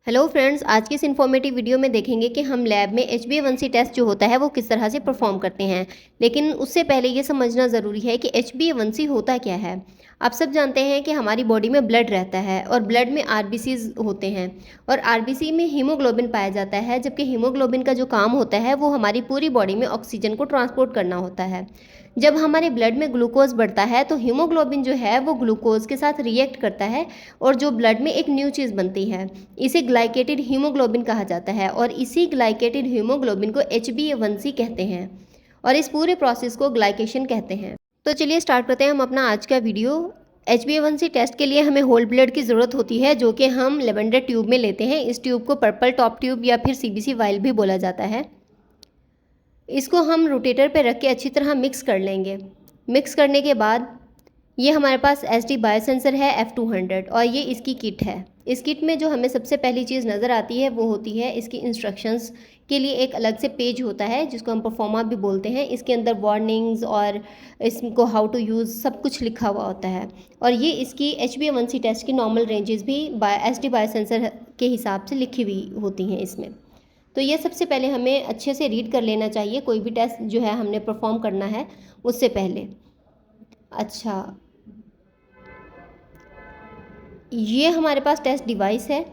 Hello friends, आज की इस इन्फॉर्मेटिव वीडियो में देखेंगे कि हम लैब में HbA1c टेस्ट जो होता है वो किस तरह से परफॉर्म करते हैं। लेकिन उससे पहले ये समझना ज़रूरी है कि HbA1c होता क्या है। आप सब जानते हैं कि हमारी बॉडी में ब्लड रहता है और ब्लड में RBCs होते हैं और RBC में हीमोग्लोबिन पाया जाता है, जबकि हीमोग्लोबिन का जो काम होता है वो हमारी पूरी बॉडी में ऑक्सीजन को ट्रांसपोर्ट करना होता है। जब हमारे ब्लड में ग्लूकोज बढ़ता है तो हीमोग्लोबिन जो है वो ग्लूकोज के साथ रिएक्ट करता है और जो ब्लड में एक न्यू चीज़ बनती है, इसे ग्लाइकेटेड हीमोग्लोबिन कहा जाता है और इसी ग्लाइकेटेड हीमोग्लोबिन को HbA1c कहते हैं और इस पूरे प्रोसेस को ग्लाइकेशन कहते हैं। तो चलिए स्टार्ट करते हैं हम अपना आज का वीडियो। HbA1c टेस्ट के लिए हमें होल ब्लड की ज़रूरत होती है, जो कि हम लेवेंडर ट्यूब में लेते हैं। इस ट्यूब को पर्पल टॉप ट्यूब या फिर CBC वाइल भी बोला जाता है। इसको हम रोटेटर पे रख के अच्छी तरह मिक्स कर लेंगे। मिक्स करने के बाद ये हमारे पास SD बायोसेंसर है F200 और ये इसकी किट है। इस किट में जो हमें सबसे पहली चीज़ नज़र आती है वो होती है इसकी इंस्ट्रक्शंस के लिए एक अलग से पेज होता है जिसको हम परफॉर्मा भी बोलते हैं। इसके अंदर वार्निंग्स और इसको हाउ टू यूज़ सब कुछ लिखा हुआ होता है और ये इसकी HbA1c टेस्ट की नॉर्मल रेंजेस भी SD बायोसेंसर के हिसाब से लिखी हुई होती हैं इसमें। तो ये सबसे पहले हमें अच्छे से रीड कर लेना चाहिए कोई भी टेस्ट जो है हमने परफॉर्म करना है उससे पहले। अच्छा, ये हमारे पास टेस्ट डिवाइस है।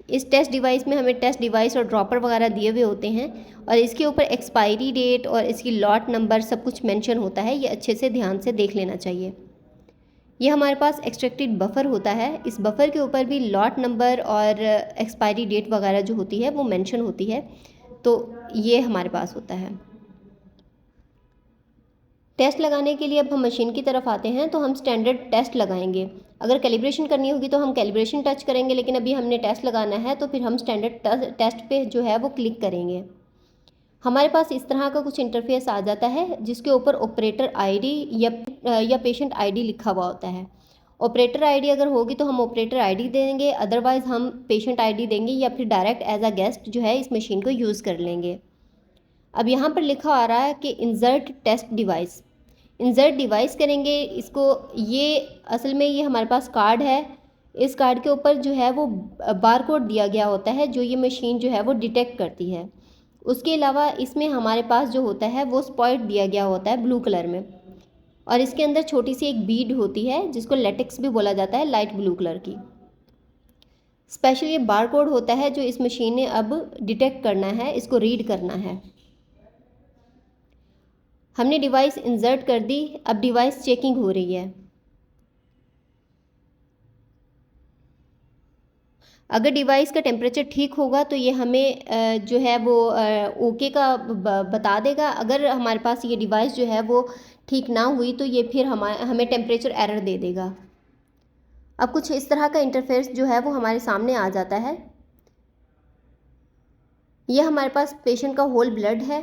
इस टेस्ट डिवाइस में हमें टेस्ट डिवाइस और ड्रॉपर वगैरह दिए हुए होते हैं और इसके ऊपर एक्सपायरी डेट और इसकी लॉट नंबर सब कुछ मेंशन होता है। ये अच्छे से ध्यान से देख लेना चाहिए। ये हमारे पास एक्सट्रैक्टेड बफर होता है। इस बफर के ऊपर भी लॉट नंबर और एक्सपायरी डेट वगैरह जो होती है वो मेंशन होती है। तो ये हमारे पास होता है। टेस्ट लगाने के लिए अब हम मशीन की तरफ आते हैं तो हम स्टैंडर्ड टेस्ट लगाएंगे। अगर कैलिब्रेशन करनी होगी तो हम कैलिब्रेशन टच करेंगे, लेकिन अभी हमने टेस्ट लगाना है तो फिर हम स्टैंडर्ड टेस्ट पे जो है वो क्लिक करेंगे। हमारे पास इस तरह का कुछ इंटरफेस आ जाता है जिसके ऊपर ऑपरेटर आईडी या पेशेंट आईडी लिखा हुआ होता है। ऑपरेटर आईडी अगर होगी तो हम ऑपरेटर आईडी देंगे, अदरवाइज़ हम पेशेंट आईडी देंगे या फिर डायरेक्ट एज अ गेस्ट जो है इस मशीन को यूज़ कर लेंगे। अब यहाँ पर लिखा आ रहा है कि insert test device. Insert device करेंगे इसको। ये असल में ये हमारे पास कार्ड है। इस कार्ड के ऊपर जो है वो बार कोड दिया गया होता है जो ये मशीन जो है वो डिटेक्ट करती है। उसके अलावा इसमें हमारे पास जो होता है वो स्पॉट दिया गया होता है ब्लू कलर में और इसके अंदर छोटी सी एक बीड होती है जिसको लेटेक्स भी बोला जाता है, लाइट ब्लू कलर की। स्पेशल ये बार कोड होता है जो इस मशीन ने अब डिटेक्ट करना है, इसको रीड करना है। हमने डिवाइस इंसर्ट कर दी। अब डिवाइस चेकिंग हो रही है। अगर डिवाइस का टेम्परेचर ठीक होगा तो ये हमें जो है वो ओके का बता देगा। अगर हमारे पास ये डिवाइस जो है वो ठीक ना हुई तो ये फिर हमें टेम्परेचर एरर दे देगा। अब कुछ इस तरह का इंटरफेस जो है वो हमारे सामने आ जाता है। ये हमारे पास पेशेंट का होल ब्लड है।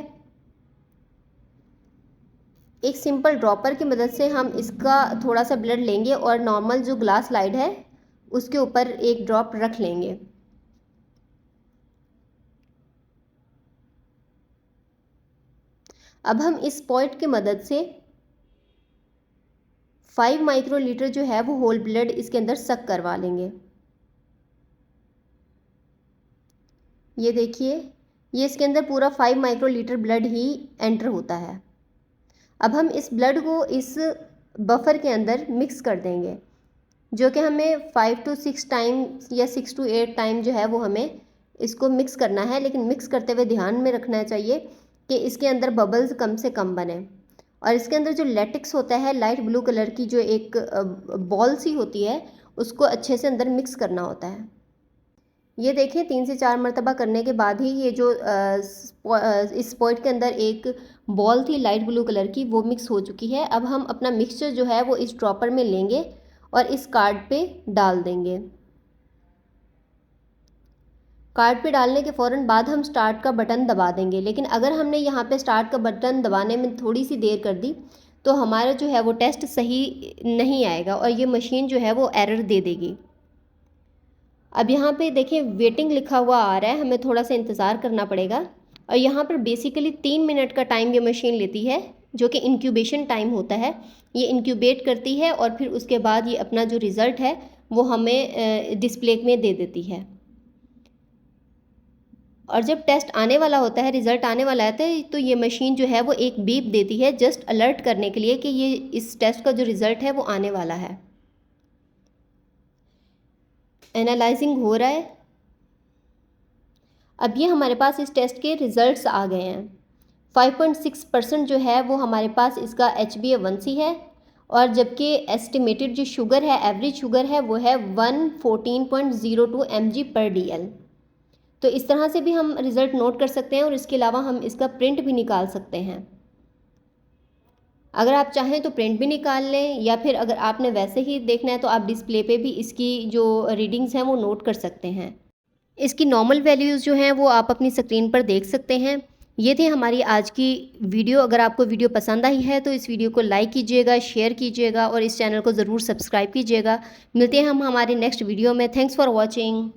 एक सिंपल ड्रॉपर की मदद से हम इसका थोड़ा सा ब्लड लेंगे और नॉर्मल जो ग्लास स्लाइड है उसके ऊपर एक ड्रॉप रख लेंगे। अब हम इस पॉइंट की मदद से 5 माइक्रोलीटर जो है वो होल ब्लड इसके अंदर सक करवा लेंगे। ये देखिए, ये इसके अंदर पूरा 5 माइक्रोलीटर ब्लड ही एंटर होता है। अब हम इस ब्लड को इस बफर के अंदर मिक्स कर देंगे, जो कि हमें 5 to 6 टाइम या 6 to 8 टाइम जो है वो हमें इसको मिक्स करना है। लेकिन मिक्स करते हुए ध्यान में रखना चाहिए कि इसके अंदर बबल्स कम से कम बने और इसके अंदर जो लेटेक्स होता है लाइट ब्लू कलर की जो एक बॉल सी होती है उसको अच्छे से अंदर मिक्स करना होता है। ये देखिए, 3 से 4 मरतबा करने के बाद ही ये जो इस स्पॉट के अंदर एक बॉल थी लाइट ब्लू कलर की वो मिक्स हो चुकी है। अब हम अपना मिक्सचर जो है वो इस ड्रॉपर में लेंगे और इस कार्ड पे डाल देंगे। कार्ड पे डालने के फ़ौरन बाद हम स्टार्ट का बटन दबा देंगे। लेकिन अगर हमने यहाँ पे स्टार्ट का बटन दबाने में थोड़ी सी देर कर दी तो हमारा जो है वो टेस्ट सही नहीं आएगा और ये मशीन जो है वो एरर दे देगी। अब यहाँ पे देखें वेटिंग लिखा हुआ आ रहा है, हमें थोड़ा सा इंतज़ार करना पड़ेगा। और यहाँ पर बेसिकली 3 मिनट का टाइम ये मशीन लेती है, जो कि इंक्यूबेशन टाइम होता है। ये इंक्यूबेट करती है और फिर उसके बाद ये अपना जो रिज़ल्ट है वो हमें डिस्प्ले में दे देती है। और जब टेस्ट आने वाला होता है, रिज़ल्ट आने वाला है तो ये मशीन जो है वो एक बीप देती है जस्ट अलर्ट करने के लिए कि ये इस टेस्ट का जो रिज़ल्ट है वो आने वाला है। एनालाइजिंग हो रहा है। अब ये हमारे पास इस टेस्ट के रिज़ल्ट्स आ गए हैं। 5.6% जो है वो हमारे पास इसका HbA1c है, और जबकि एस्टिमेटेड जो शुगर है, एवरेज शुगर है, वो है 114.02 mg/dl। तो इस तरह से भी हम रिज़ल्ट नोट कर सकते हैं, और इसके अलावा हम इसका प्रिंट भी निकाल सकते हैं। अगर आप चाहें तो प्रिंट भी निकाल लें, या फिर अगर आपने वैसे ही देखना है तो आप डिस्प्ले पे भी इसकी जो रीडिंग्स हैं वो नोट कर सकते हैं। इसकी नॉर्मल वैल्यूज़ जो हैं वो आप अपनी स्क्रीन पर देख सकते हैं। ये थी हमारी आज की वीडियो। अगर आपको वीडियो पसंद आई है तो इस वीडियो को लाइक कीजिएगा, शेयर कीजिएगा और इस चैनल को ज़रूर सब्सक्राइब कीजिएगा। मिलते हैं हम हमारे नेक्स्ट वीडियो में। Thanks for watching.